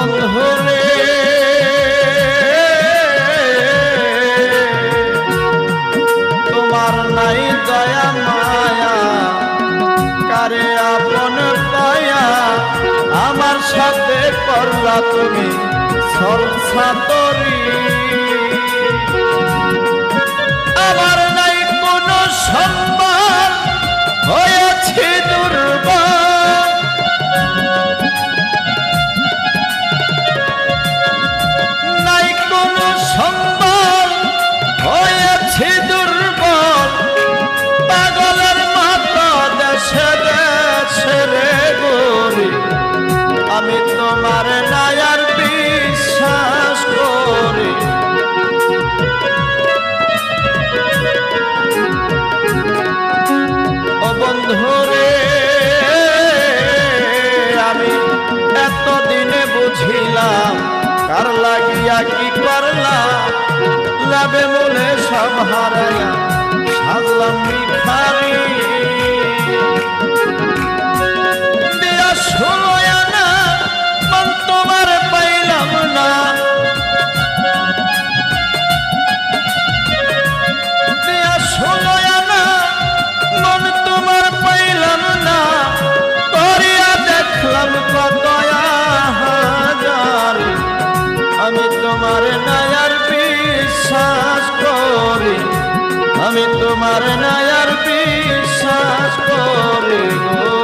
বন্ধুরে তোমার নাই দয়া মায়া কারে আপন পায়া আমার সাথে করলা তুমি সরসাতরি আমার নাই কোনো সম্মান হয়েছে দুর্বল নাই কোনো সম্মান হয়েছে দুর্বল পাগলের মাতা দেশে দেশে রে গরি আমি তোমার নায়ার বিশ্বাস করি ও বন্ধুরে আমি এতদিনে বুঝিলাম কার লাগিয়া কি করলাম লাভে মূলে সব হারাইয়া সাজলাম ভিখারি দিয়া ষোলোয়া না মন তোমার পাইলাম না দিয়া ষোলোয়া না মন তোমার পাইলাম না করিয়া দেখলাম কত হাজার আমি তোমার নায়ার বিশ্বাস করি আমি তোমার নায়ার বিশ্বাস করি গো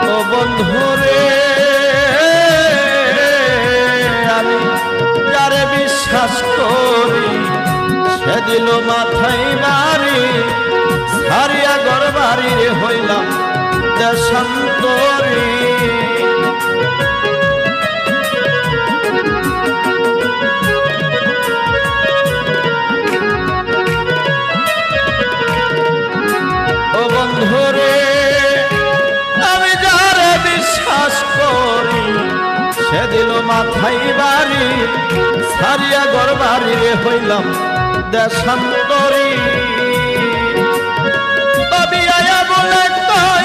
ও বন্ধুরে আমি যারে বিশ্বাস করি সে দিল মাথায় বাড়ি সারিয়া ঘর বাড়ি হইলাম দেশান্তরী ও বন্ধুরে আমি যারে বিশ্বাস করি সে দিল মাথায় বাড়ি সারিয়া ঘর বাড়ি হইলাম দেশান্তরী তবে আয়া বলে কই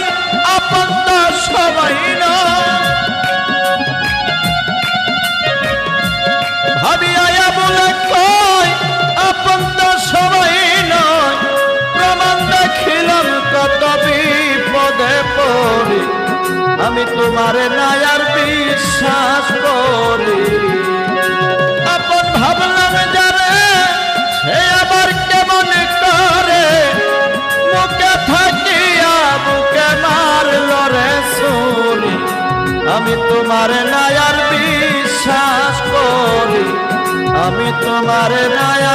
আপন তো সবাই নয় ভাবি আয়া বলে কই আপন তো সবাই নয় প্রমাণ দেখিলাম কত বিপদে পড়ি আমি তোমার নায়ার বিশ্বাস করি আপন ভাবলাম যারে সে আবার কেমন করে মুখে থাকিয়া বুকে মারল রে শুনি আমি তোমার নায়ার বিশ্বাস করি আমি তোমার নায়ার